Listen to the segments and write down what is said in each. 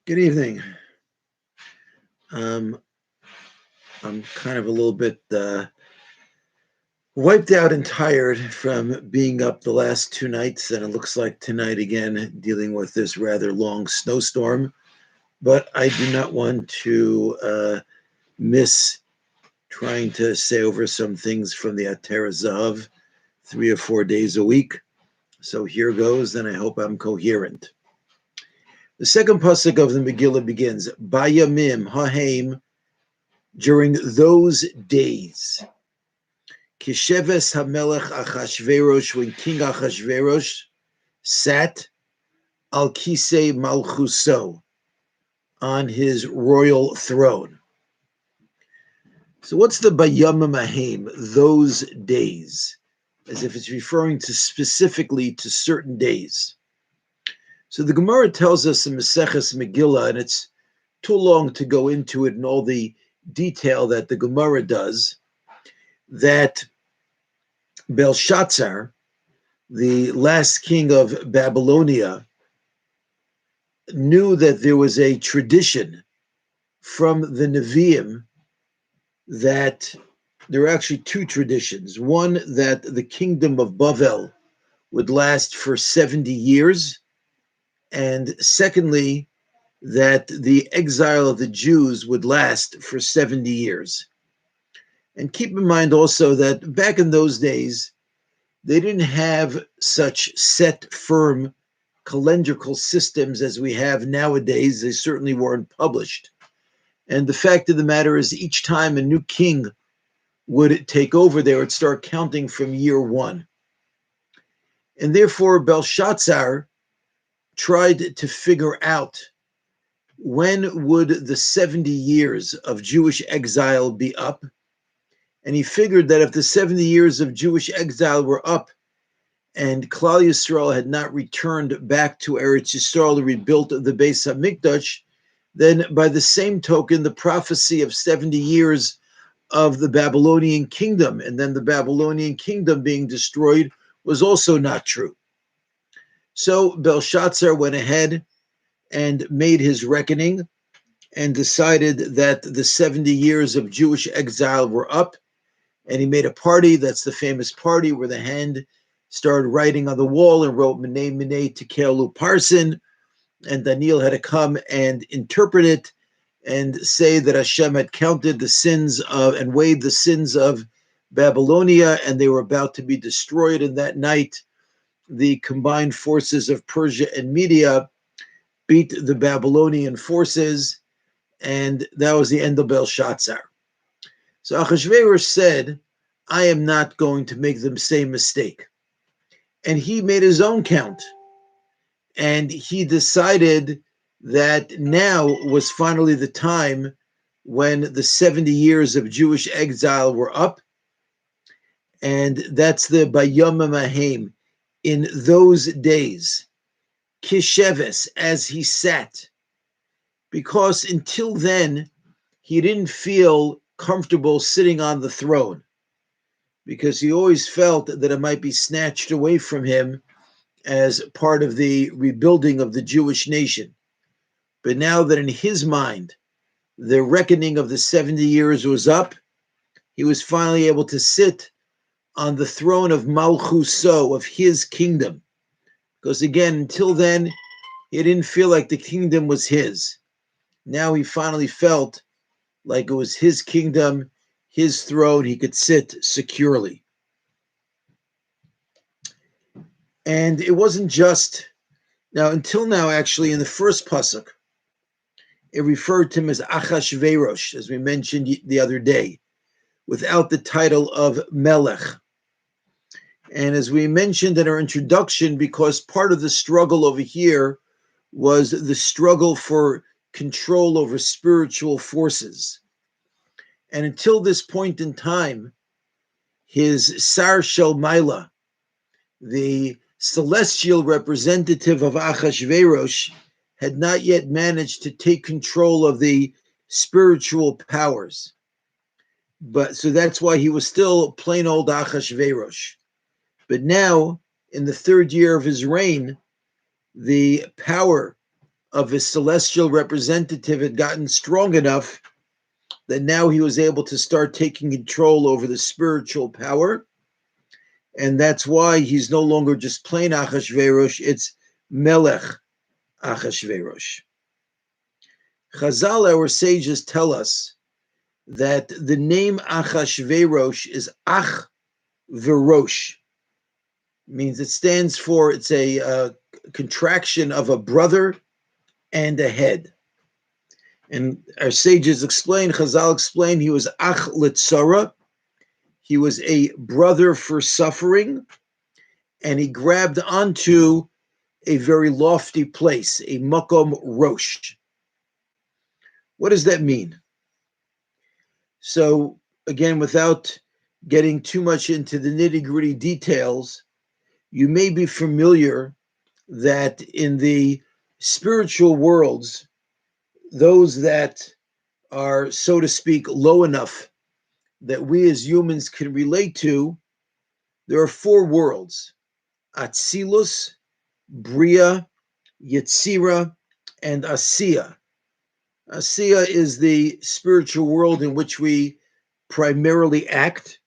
Good evening. Um, I'm kind of a little bit wiped out and tired from being up the last two nights, and it looks like tonight again, dealing with this rather long snowstorm. But I do not want to miss trying to say over some things from the Ateres Zahav 3 or 4 days a week. So here goes, and I hope I'm coherent. The second pasuk of the Megillah begins, Bayamim Hahaim, during those days. Kisheves Hamelech Achashverosh, when King Achashverosh sat al Kisei Malchuso, on his royal throne. So what's the Bayamim Hahaim, those days? As if it's referring to specifically to certain days. So the Gemara tells us in Maseches Megillah, and it's too long to go into it in all the detail that the Gemara does, that Belshazzar, the last king of Babylonia, knew that there was a tradition from the Nevi'im that there are actually two traditions. One, that the kingdom of Bavel would last for 70 years, and secondly, that the exile of the Jews would last for 70 years. And keep in mind also that back in those days, they didn't have such set, firm calendrical systems as we have nowadays. They certainly weren't published. And the fact of the matter is, each time a new king would take over, they would start counting from year one. And therefore, Belshazzar tried to figure out when would the 70 years of Jewish exile be up. And he figured that if the 70 years of Jewish exile were up and Klal Yisrael had not returned back to Eretz Yisrael to rebuild the Beis HaMikdash, then by the same token, the prophecy of 70 years of the Babylonian kingdom and then the Babylonian kingdom being destroyed was also not true. So Belshazzar went ahead and made his reckoning and decided that the 70 years of Jewish exile were up. And he made a party. That's the famous party where the hand started writing on the wall and wrote Minei Minei Tekelu Parsin. And Daniel had to come and interpret it and say that Hashem had counted the sins of and weighed the sins of Babylonia, and they were about to be destroyed. And that night, the combined forces of Persia and Media beat the Babylonian forces, and that was the end of Belshazzar. So Achashverosh said, I am not going to make the same mistake. And he made his own count. And he decided that now was finally the time when the 70 years of Jewish exile were up. And that's the Bayamim Hahaim, in those days, Kisheves, as he sat. Because until then, he didn't feel comfortable sitting on the throne, because he always felt that it might be snatched away from him as part of the rebuilding of the Jewish nation. But now that in his mind, the reckoning of the 70 years was up, he was finally able to sit on the throne of Malchuso, of his kingdom. Because again, until then, he didn't feel like the kingdom was his. Now he finally felt like it was his kingdom, his throne, he could sit securely. And it wasn't just, now until now actually in the first pasuk, it referred to him as Achashverosh, as we mentioned the other day, without the title of Melech. And as we mentioned in our introduction, because part of the struggle over here was the struggle for control over spiritual forces. And until this point in time, his Sar Shel Maila, the celestial representative of Achashverosh, had not yet managed to take control of the spiritual powers. But so that's why he was still plain old Achashverosh. But now, in the third year of his reign, the power of his celestial representative had gotten strong enough that now he was able to start taking control over the spiritual power. And that's why he's no longer just plain Achashverosh, it's Melech Achashverosh. Chazal, our sages, tell us that the name Achashverosh is Ach Verosh. Means it stands for, it's a contraction of a brother and a head. And our sages explain, Chazal explained, he was Ach Litzara, he was a brother for suffering, and he grabbed onto a very lofty place, a Makom Rosh. What does that mean? So, again, without getting too much into the nitty-gritty details, you may be familiar that in the spiritual worlds, those that are, so to speak, low enough that we as humans can relate to, there are four worlds: Atzilus, Bria, Yetzira, and Asiya. Asiya is the spiritual world in which we primarily act,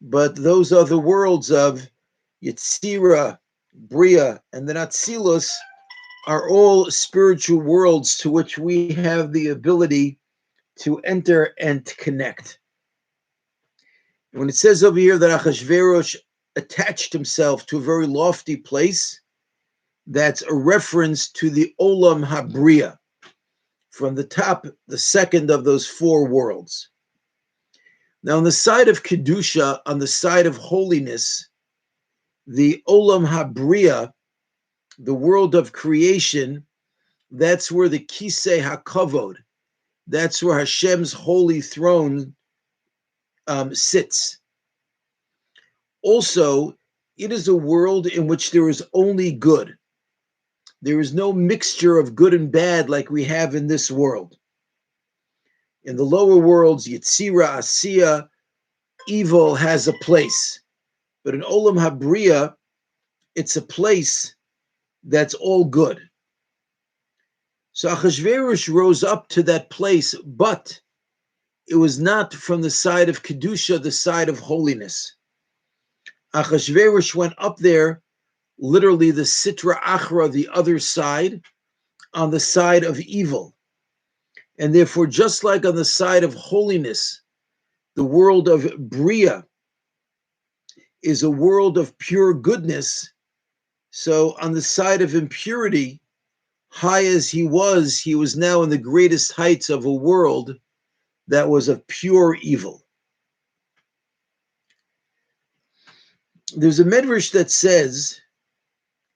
but those other worlds of Yetzira, Bria, and then Atzilus are all spiritual worlds to which we have the ability to enter and to connect. When it says over here that Achashverosh attached himself to a very lofty place, that's a reference to the Olam Habriya, from the top, the second of those four worlds. Now, on the side of Kedusha, on the side of holiness, the Olam Habriya, the world of creation, that's where the Kisei HaKavod, that's where Hashem's holy throne sits. Also, it is a world in which there is only good. There is no mixture of good and bad like we have in this world. In the lower worlds, Yetzira, Asiya, evil has a place. But in Olam Habriya, it's a place that's all good. So Achashverosh rose up to that place, but it was not from the side of Kedusha, the side of holiness. Achashverosh went up there, literally the Sitra Achra, the other side, on the side of evil. And therefore, just like on the side of holiness, the world of Bria is a world of pure goodness. So on the side of impurity, high as he was now in the greatest heights of a world that was of pure evil. There's a medrash that says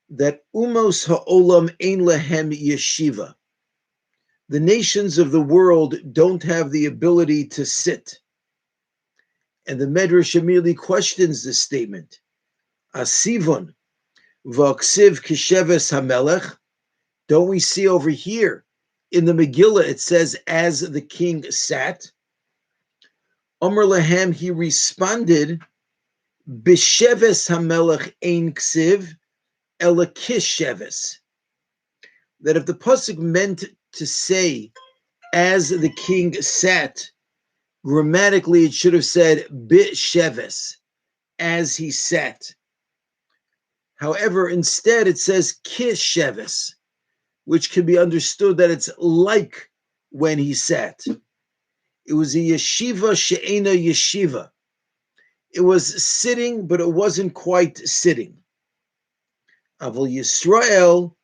that Umos ha'olam ein lehem yeshiva. The nations of the world don't have the ability to sit. And the medrash immediately questions this statement. Asivon v'aksiv kisheves hamelech. Don't we see over here in the Megillah, it says, as the king sat? Omer lahem, he responded, B'sheves hamelech ein ksiv, ela kisheves. That if the pasuk meant to say, as the king sat, grammatically it should have said, B'sheves, as he sat. However, instead it says kisheves, which can be understood that it's like when he sat. It was a yeshiva she'ena yeshiva. It was sitting, but it wasn't quite sitting. Aval Yisrael,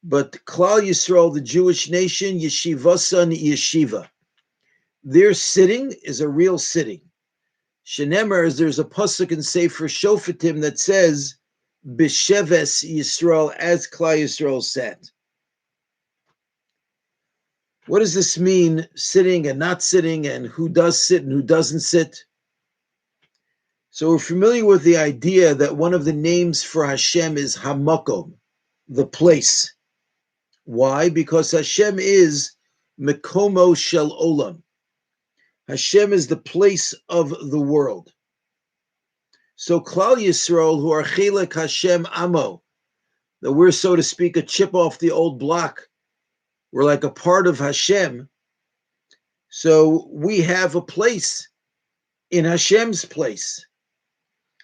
but Klal Yisrael, the Jewish nation, yeshivasan yeshiva. Their sitting is a real sitting. Shenemer, there's a pasuk in Sefer Shoftim that says, B'sheves Yisrael, as Klal Yisrael sat. What does this mean, sitting and not sitting, and who does sit and who doesn't sit? So we're familiar with the idea that one of the names for Hashem is Hamakom, the place. Why? Because Hashem is Mekomo Shel Olam. Hashem is the place of the world. So Klal Yisrael, who are Chelek Hashem Amo, that we're, so to speak, a chip off the old block, We're like a part of Hashem. So we have a place in Hashem's place.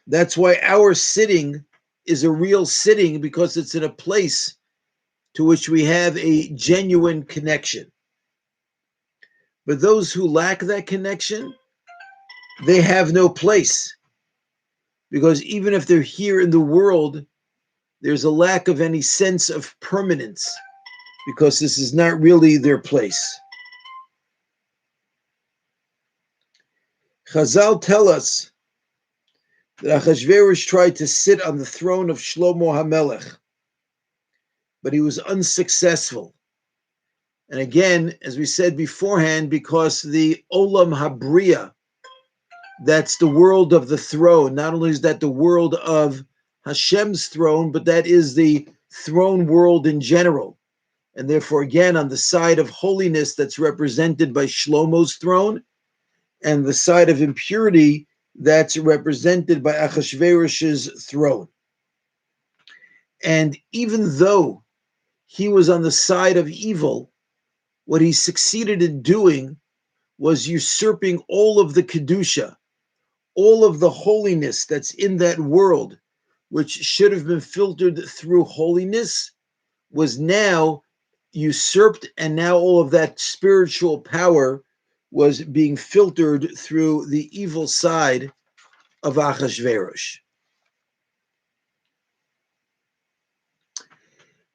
That's why our sitting is a real sitting, because it's in a place to which we have a genuine connection. But those who lack that connection, they have no place. Because even if they're here in the world, there's a lack of any sense of permanence, because this is not really their place. Chazal tell us that Achashverosh tried to sit on the throne of Shlomo HaMelech, but he was unsuccessful. And again, as we said beforehand, because the Olam Habriya, that's the world of the throne. Not only is that the world of Hashem's throne, but that is the throne world in general. And therefore, again, on the side of holiness that's represented by Shlomo's throne, and the side of impurity that's represented by Achashverosh's throne. And even though he was on the side of evil, what he succeeded in doing was usurping all of the Kedusha, all of the holiness that's in that world, which should have been filtered through holiness, was now usurped, and now all of that spiritual power was being filtered through the evil side of Achashverosh.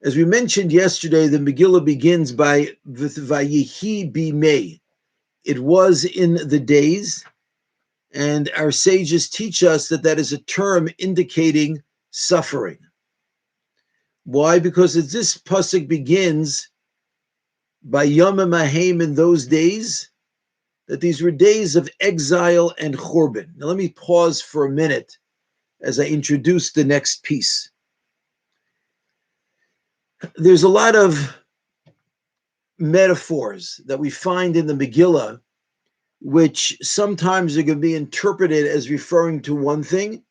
As we mentioned yesterday, the Megillah begins by Vayihi Bimei. It was in the days, and our sages teach us that that is a term indicating suffering. Why? Because as this pasuk begins by Yom Mahem, in those days, that these were days of exile and churban. Now let me pause for a minute as I introduce the next piece. There's a lot of metaphors that we find in the Megillah, which sometimes are going to be interpreted as referring to one thing,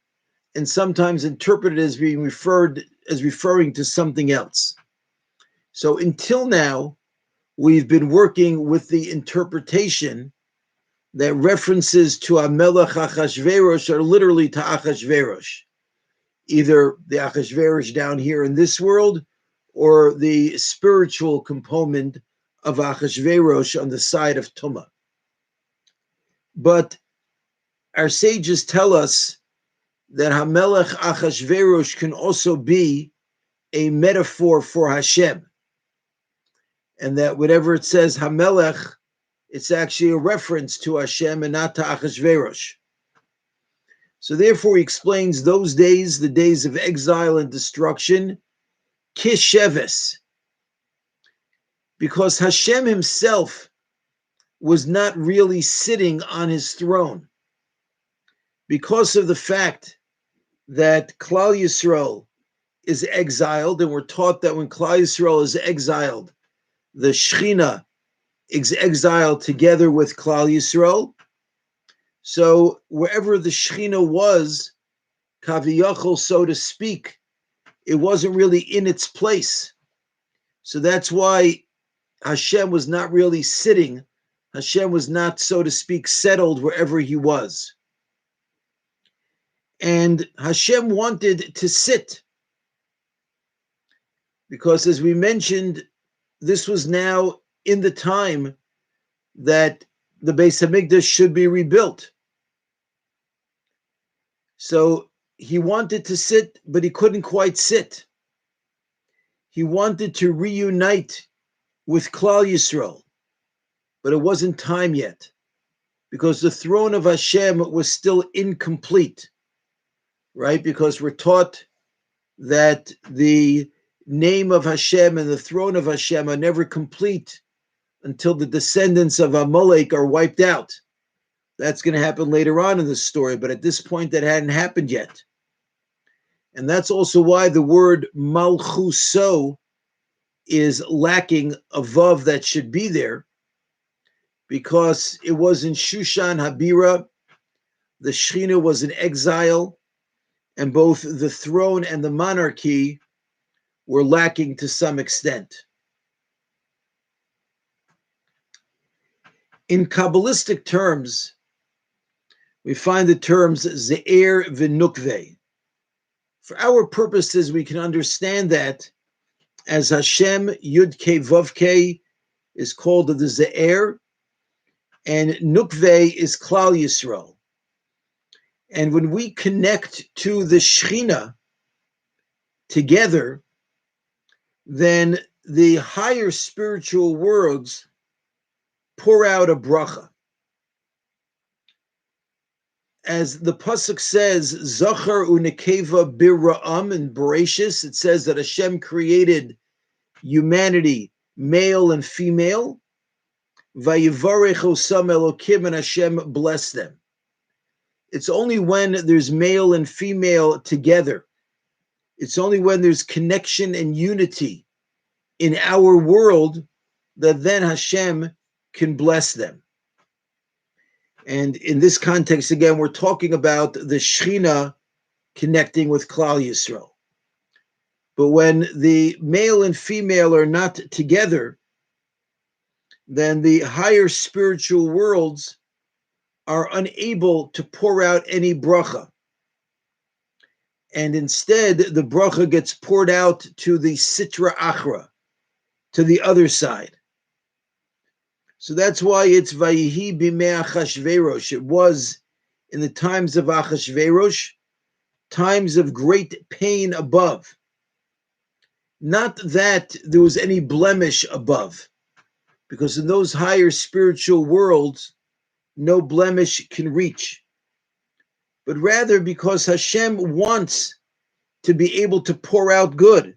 and sometimes interpreted as being referring to something else. So until now, we've been working with the interpretation that references to Amelech Achashverosh are literally to Achashverosh, either the Achashverosh down here in this world, or the spiritual component of Achashverosh on the side of Tumah. But our sages tell us that Hamelech Achashverosh can also be a metaphor for Hashem, and that whatever it says Hamelech, it's actually a reference to Hashem and not to Achashverosh. So therefore, he explains those days, the days of exile and destruction, Kisheves, because Hashem himself was not really sitting on his throne, because of the fact that Klal Yisrael is exiled, and we're taught that when Klal Yisrael is exiled, the Shechina is exiled together with Klal Yisrael. So wherever the Shechina was, Kaviyachol, so to speak, it wasn't really in its place. So that's why Hashem was not really sitting. Hashem was not, so to speak, settled wherever he was. And Hashem wanted to sit, because as we mentioned, this was now in the time that the Beis Hamikdash should be rebuilt. So he wanted to sit, but he couldn't quite sit. He wanted to reunite with Klal Yisrael, but it wasn't time yet, because the throne of Hashem was still incomplete, right? Because we're taught that the name of Hashem and the throne of Hashem are never complete until the descendants of Amalek are wiped out. That's going to happen later on in the story, but at this point that hadn't happened yet. And that's also why the word Malchuso is lacking a vav that should be there, because it was in Shushan Habira, the Shechina was in exile, and both the throne and the monarchy were lacking to some extent. In Kabbalistic terms, we find the terms Ze'er v'Nukve. For our purposes, we can understand that as Hashem Yud Ke Vav Ke is called the Ze'er, and Nukve is Klal Yisrael. And when we connect to the Shechina together, then the higher spiritual worlds pour out a bracha. As the pasuk says, Zachar u'nekeva bira'am in Bereshis, it says that Hashem created humanity, male and female. Vayivarech osam Elokim, and Hashem blessed them. It's only when there's male and female together, it's only when there's connection and unity in our world that then Hashem can bless them. And in this context, again, we're talking about the Shechina connecting with Klal Yisrael. But when the male and female are not together, then the higher spiritual worlds are unable to pour out any bracha. And instead, the bracha gets poured out to the Sitra Achra, to the other side. So that's why it's Vayihi b'mei Achashverosh. It was in the times of Achashverosh, times of great pain above. Not that there was any blemish above, because in those higher spiritual worlds, no blemish can reach. But rather because Hashem wants to be able to pour out good.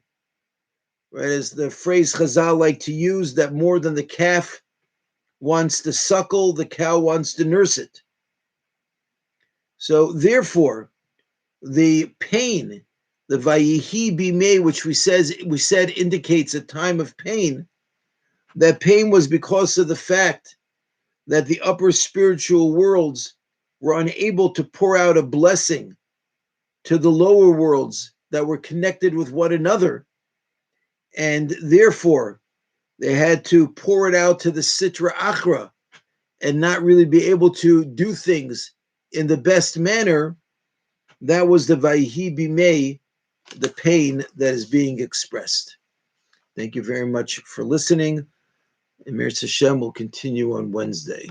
Right, as the phrase Chazal like to use, that more than the calf wants to suckle, the cow wants to nurse it. So therefore, the pain, the Vayihi bimei, which we said indicates a time of pain, that pain was because of the fact that the upper spiritual worlds were unable to pour out a blessing to the lower worlds that were connected with one another, and therefore they had to pour it out to the Sitra Achra and not really be able to do things in the best manner. That was the Vayihi bimei, the pain that is being expressed. Thank you very much for listening. Emir Hashem will continue on Wednesday.